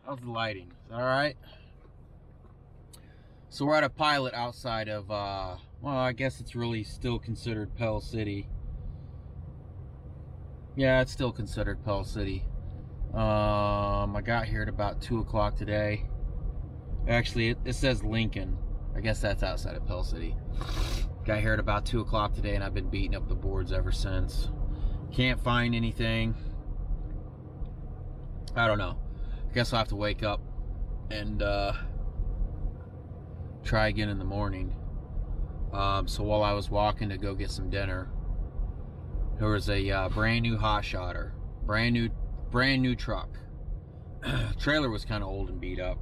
How's the lighting? Is that all right? So we're at a pilot outside of, well, I guess it's really still considered Pell City. Yeah, it's still considered Pell City. I got here at about 2 o'clock today. Actually, it says Lincoln. I guess that's outside of Pell City. Got here at about 2 o'clock today, and I've been beating up the boards ever since. Can't find anything. I don't know. I guess I'll have to wake up and try again in the morning. So while I was walking to go get some dinner, there was a brand new hot shotter, brand new truck. Trailer was kind of old and beat up,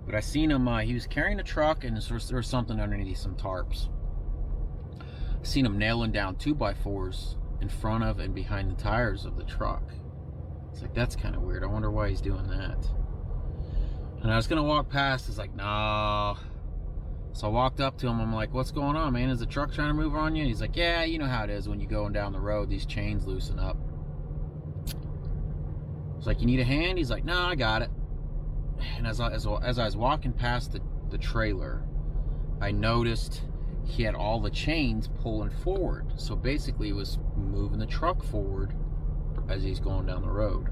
but I seen him. He was carrying a truck, and there was something underneath some tarps. I seen him nailing down 2x4s in front of and behind the tires of the truck. It's like, that's kind of weird. I wonder why he's doing that. And I was gonna walk past. It's like, nah. So I walked up to him. I'm like, what's going on, man? Is the truck trying to move on you? He's like, yeah, you know how it is when you're going down the road, these chains loosen up. It's like, you need a hand? He's like, no, I got it. And as I was walking past the trailer, I noticed he had all the chains pulling forward. So basically, it was moving the truck forward as he's going down the road.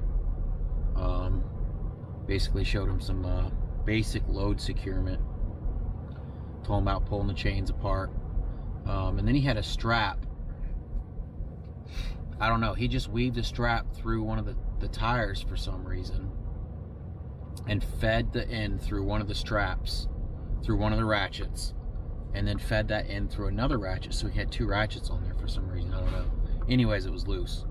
Basically showed him some basic load securement. Told him about pulling the chains apart. And then he had a strap. I don't know, he just weaved a strap through one of the tires for some reason and fed the end through one of the straps, through one of the ratchets, and then fed that end through another ratchet. So he had 2 ratchets on there for some reason, I don't know. Anyways, it was loose.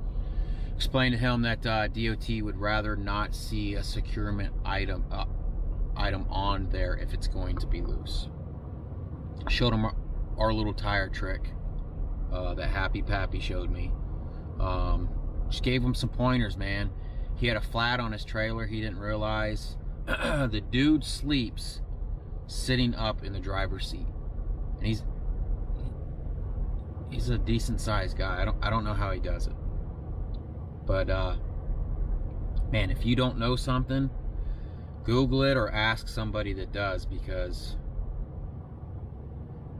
Explained to him that DOT would rather not see a securement item on there if it's going to be loose. Showed him our little tire trick that Happy Pappy showed me. Just gave him some pointers, man. He had a flat on his trailer he didn't realize. The dude sleeps sitting up in the driver's seat, and he's a decent sized guy. I don't know how he does it, but man, if you don't know something, Google it or ask somebody that does, because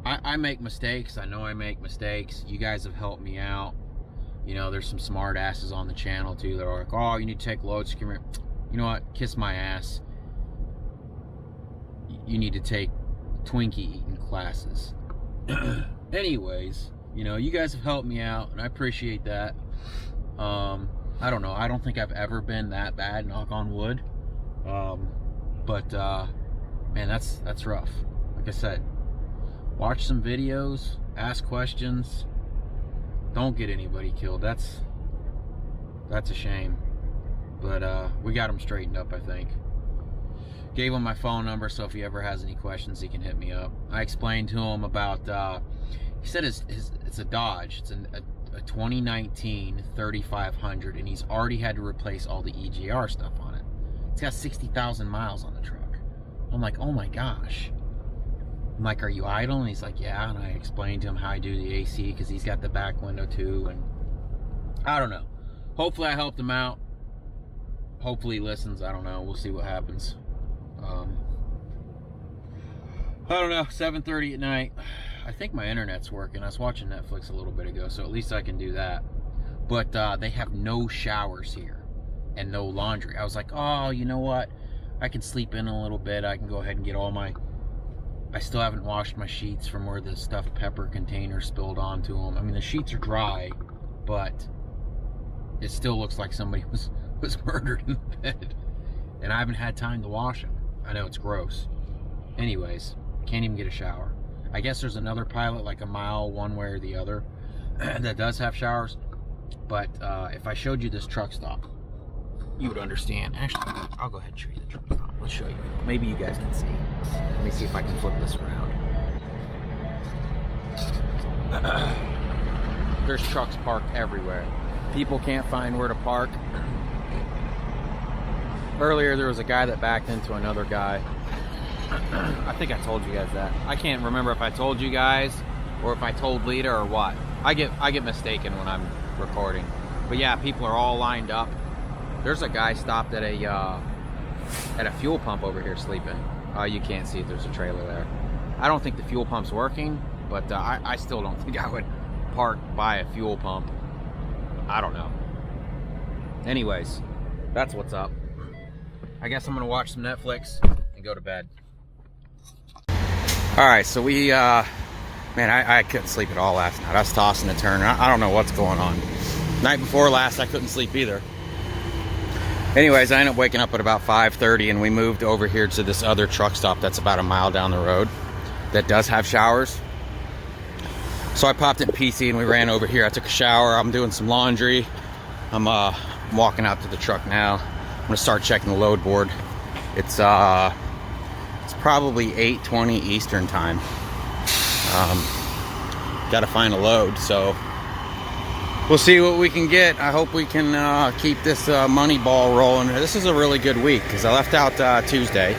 I make mistakes. I know I make mistakes. You guys have helped me out. You know, there's some smart asses on the channel too that are like, oh, you need to take load securement. You know what? Kiss my ass. You need to take Twinkie eating classes. Anyways, you know, you guys have helped me out, and I appreciate that. I don't know. I don't think I've ever been that bad, knock on wood. But man, that's rough. Like I said, watch some videos, ask questions. Don't get anybody killed. That's a shame. But we got him straightened up, I think. Gave him my phone number, so if he ever has any questions, he can hit me up. I explained to him about, he said it's a Dodge. It's a 2019 3500, and he's already had to replace all the EGR stuff on it. It's got 60,000 miles on the truck. I'm like, oh my gosh. I'm like, are you idle? And he's like, yeah. And I explained to him how I do the AC, because he's got the back window too. And I don't know. Hopefully I helped him out. Hopefully he listens. I don't know. We'll see what happens. I don't know. 7:30 at night. I think my internet's working. I was watching Netflix a little bit ago, so at least I can do that. But they have no showers here and no laundry. I was like, oh, you know what? I can sleep in a little bit. I can go ahead and get all my... I still haven't washed my sheets from where the stuffed pepper container spilled onto them. I mean, the sheets are dry, but it still looks like somebody was murdered in the bed. And I haven't had time to wash them. I know it's gross. Anyways, can't even get a shower. I guess there's another pilot like a mile one way or the other that does have showers. But if I showed you this truck stop, you would understand. Actually, I'll go ahead and show you the truck stop. Let's show you. Maybe you guys can see. Let me see if I can flip this around. There's trucks parked everywhere. People can't find where to park. Earlier there was a guy that backed into another guy. I think I told you guys that. I can't remember if I told you guys or if I told Lita or what. I get mistaken when I'm recording. But yeah, people are all lined up. There's a guy stopped at a at a fuel pump over here sleeping. You can't see it, there's a trailer there. I don't think the fuel pump's working, but I still don't think I would park by a fuel pump. I don't know. Anyways, that's what's up. I guess I'm gonna watch some Netflix and go to bed. All right, so we, man, I couldn't sleep at all last night. I was tossing and turning. I don't know what's going on. Night before last, I couldn't sleep either. Anyways, I ended up waking up at about 5:30, and we moved over here to this other truck stop that's about a mile down the road that does have showers. So I popped in PC and we ran over here. I took a shower. I'm doing some laundry. I'm walking out to the truck now. I'm gonna start checking the load board. It's probably 8:20 Eastern time. Gotta find a load, so we'll see what we can get. I hope we can keep this money ball rolling. This is a really good week because I left out Tuesday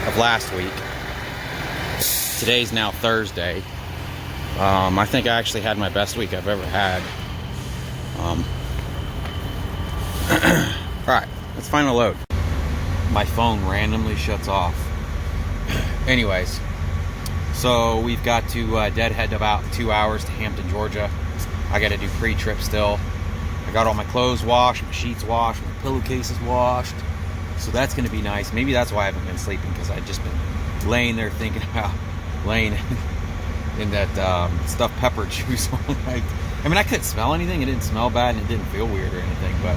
of last week. Today's now Thursday. I think I actually had my best week I've ever had. Alright, let's find a load. My phone randomly shuts off. Anyways, so we've got to deadhead about 2 hours to Hampton, Georgia. I got to do pre-trip still. I got all my clothes washed, my sheets washed, my pillowcases washed. So that's going to be nice. Maybe that's why I haven't been sleeping, because I've just been laying there thinking about laying in that stuffed pepper juice all night. I mean, I couldn't smell anything. It didn't smell bad and it didn't feel weird or anything, but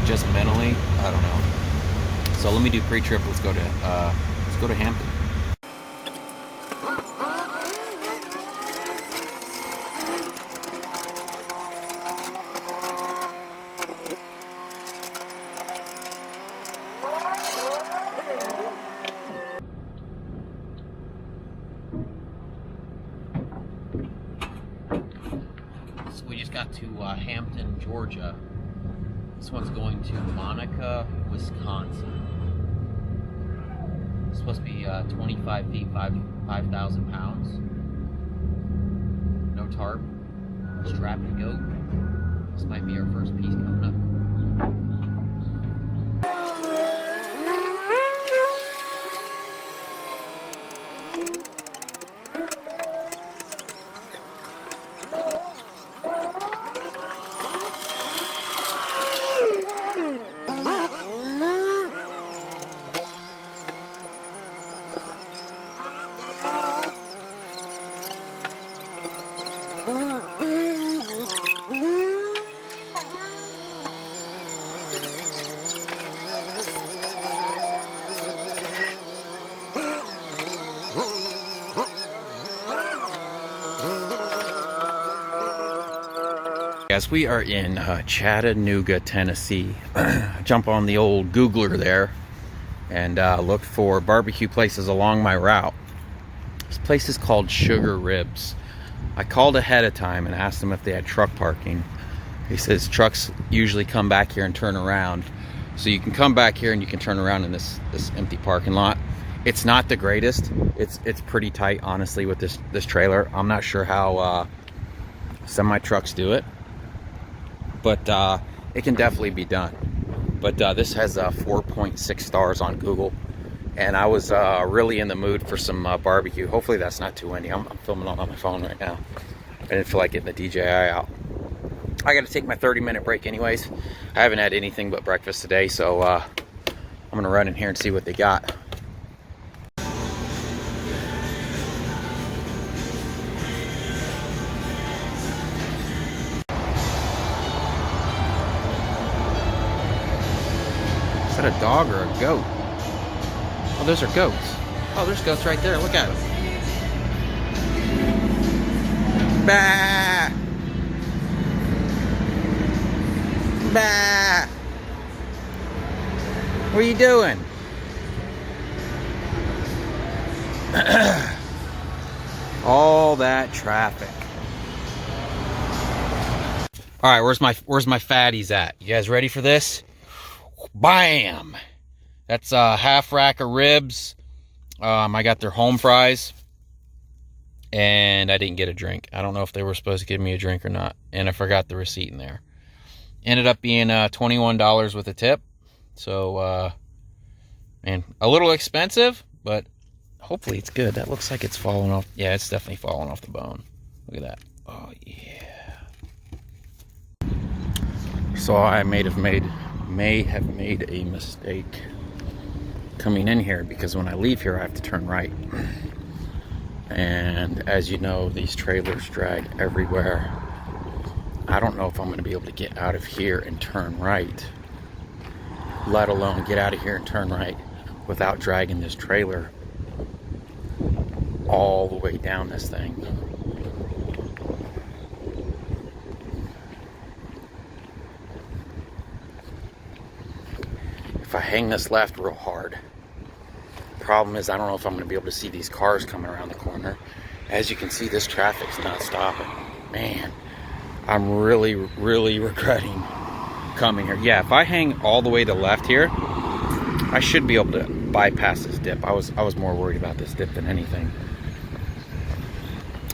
just mentally, I don't know. So let me do pre-trip. Let's go to Hampton. We just got to Hampton, Georgia. This one's going to Monica, Wisconsin. It's supposed to be 25 feet, 5,000 pounds. No tarp. Strap to goat. This might be our first piece coming up. Guys, we are in Chattanooga, Tennessee. Jump on the old Googler there and look for barbecue places along my route. This place is called Sugar Ribs. I called ahead of time and asked them if they had truck parking. He says trucks usually come back here and turn around. So you can come back here and you can turn around in this empty parking lot. It's not the greatest. It's pretty tight, honestly, with this trailer. I'm not sure how semi trucks do it, but it can definitely be done. But this has 4.6 stars on Google, and I was really in the mood for some barbecue. Hopefully that's not too windy. I'm filming on my phone right now. I didn't feel like getting the DJI out. I got to take my 30-minute break anyways. I haven't had anything but breakfast today, so I'm gonna run in here and see what they got. Is that a dog or a goat? Oh, those are goats. Oh, there's goats right there. Look at them. Bah! Bah! What are you doing? All that traffic. All right, where's my fatties at? You guys ready for this? Bam! That's a half rack of ribs. I got their home fries, and I didn't get a drink. I don't know if they were supposed to give me a drink or not, and I forgot the receipt in there. Ended up being $21 with a tip. So And a little expensive, but hopefully it's good. That looks like it's falling off. Yeah, it's definitely falling off the bone. Look at that. Oh, yeah. So I may have made a mistake coming in here, because when I leave here, I have to turn right. And as you know, these trailers drag everywhere. I don't know if I'm going to be able to get out of here and turn right, let alone get out of here and turn right without dragging this trailer all the way down this thing. If I hang this left real hard, the problem is I don't know if I'm going to be able to see these cars coming around the corner. As you can see, this traffic's not stopping. Man, I'm really regretting coming here. Yeah, if I hang all the way to the left here, I should be able to bypass this dip. I was more worried about this dip than anything.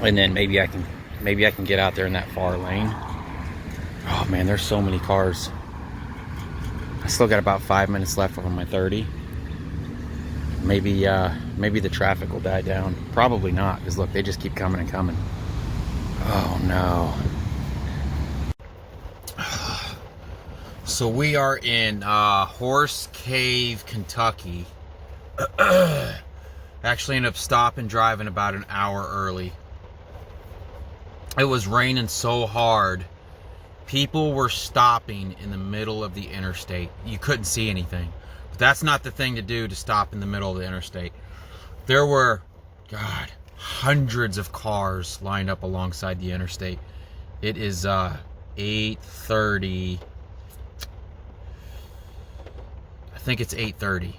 And then maybe I can get out there in that far lane. Oh man, there's so many cars. I still got about 5 minutes left on my 30. Maybe the traffic will die down. Probably not, because look, they just keep coming and coming. Oh no. So we are in Horse Cave, Kentucky. Actually ended up stopping driving about an hour early. It was raining so hard. People were stopping in the middle of the interstate. You couldn't see anything. But that's not the thing to do, to stop in the middle of the interstate. There were, God, hundreds of cars lined up alongside the interstate. It is 8:30. I think it's 8:30.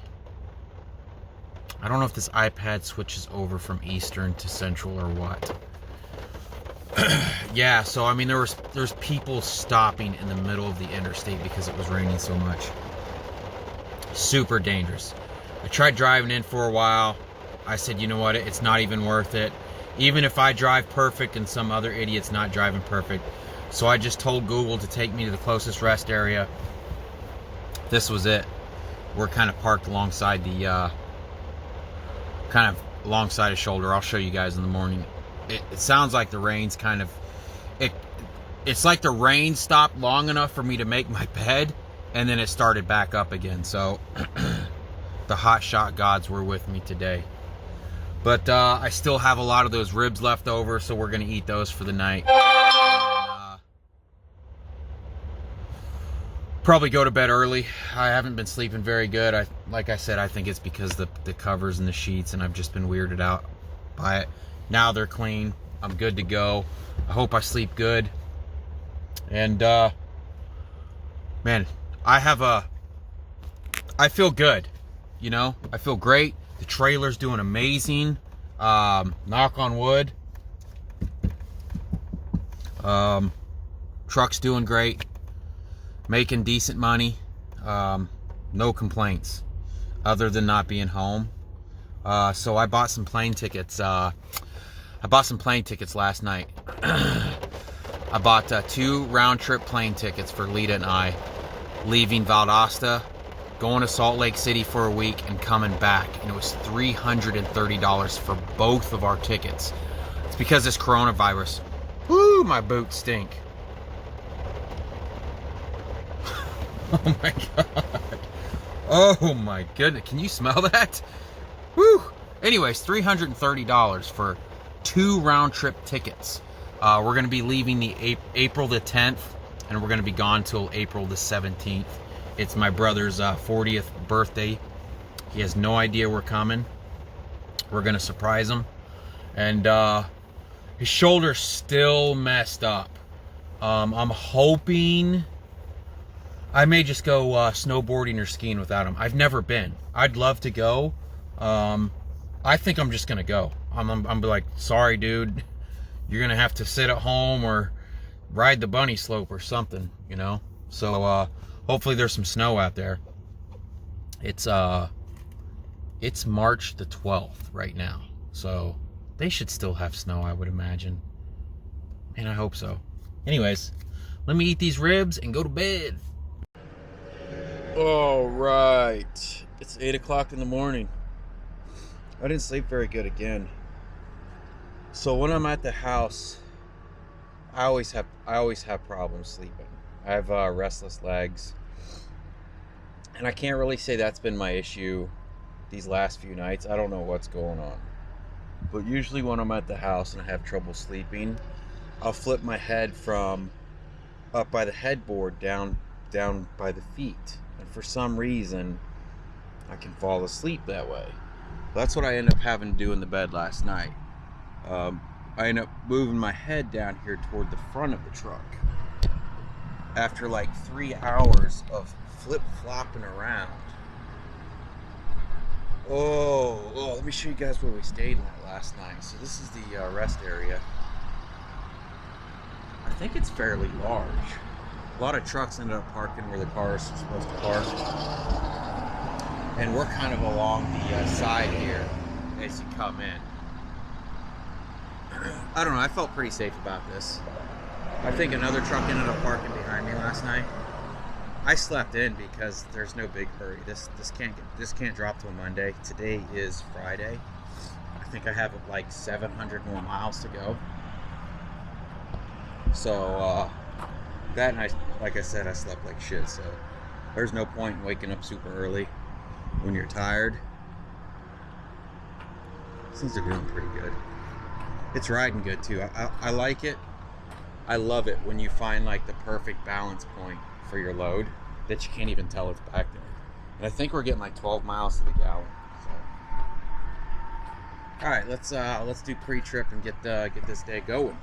I don't know if this iPad switches over from Eastern to Central or what. Yeah, so I mean there's people stopping in the middle of the interstate because it was raining so much. Super dangerous. I tried driving in for a while. I said, you know what, it's not even worth it. Even if I drive perfect and some other idiot's not driving perfect. So I just told Google to take me to the closest rest area. This was it. We're kind of parked alongside the alongside a shoulder. I'll show you guys in the morning. It sounds like the rain's kind of, it's like the rain stopped long enough for me to make my bed, and then it started back up again. So the hot shot gods were with me today. But I still have a lot of those ribs left over, so we're gonna eat those for the night. Probably go to bed early. I haven't been sleeping very good. Like I said, I think it's because the covers and the sheets, and I've just been weirded out by it. Now they're clean. I'm good to go. I hope I sleep good. And man, I feel good. You know, I feel great. The trailer's doing amazing. Knock on wood. Truck's doing great. Making decent money. No complaints other than not being home. So I bought some plane tickets. I bought some plane tickets last night. I bought 2 round-trip plane tickets for Lita and I, leaving Valdosta, going to Salt Lake City for a week, and coming back. And it was $330 for both of our tickets. It's because this coronavirus. Woo, my boots stink. Oh my God. Oh my goodness. Can you smell that? Woo. Anyways, $330 for 2 round-trip tickets. We're going to be leaving the April the 10th, and we're going to be gone till April the 17th. It's my brother's 40th birthday. He has no idea we're coming. We're going to surprise him. And his shoulder's still messed up. I'm hoping I may just go snowboarding or skiing without him. I've never been. I'd love to go. I think I'm just gonna go. I'm like, sorry, dude. You're gonna have to sit at home or ride the bunny slope or something, you know. So hopefully there's some snow out there. It's March the 12th right now, so they should still have snow, I would imagine. And I hope so. Anyways, let me eat these ribs and go to bed. All right, It's 8 o'clock in the morning. I didn't sleep very good again. So when I'm at the house, I always have problems sleeping. I have restless legs, and I can't really say that's been my issue these last few nights. I don't know what's going on, but usually when I'm at the house and I have trouble sleeping, I'll flip my head from up by the headboard down by the feet, and for some reason I can fall asleep that way. That's what I ended up having to do in the bed last night. I ended up moving my head down here toward the front of the truck after like 3 hours of flip-flopping around. Oh, let me show you guys where we stayed last night. So this is the rest area. I think it's fairly large. A lot of trucks ended up parking where the cars are supposed to park. And we're kind of along the side here as you come in. I don't know, I felt pretty safe about this. I think another truck ended up parking behind me last night. I slept in because there's no big hurry. This can't drop till Monday. Today is Friday. I think I have like 700 more miles to go. So that night, like I said, I slept like shit. So there's no point in waking up super early when you're tired. Things are doing pretty good. It's riding good too. I like it. I love it when you find like the perfect balance point for your load that you can't even tell it's back there. And I think we're getting like 12 miles to the gallon. So. All right, let's do pre-trip and get this day going.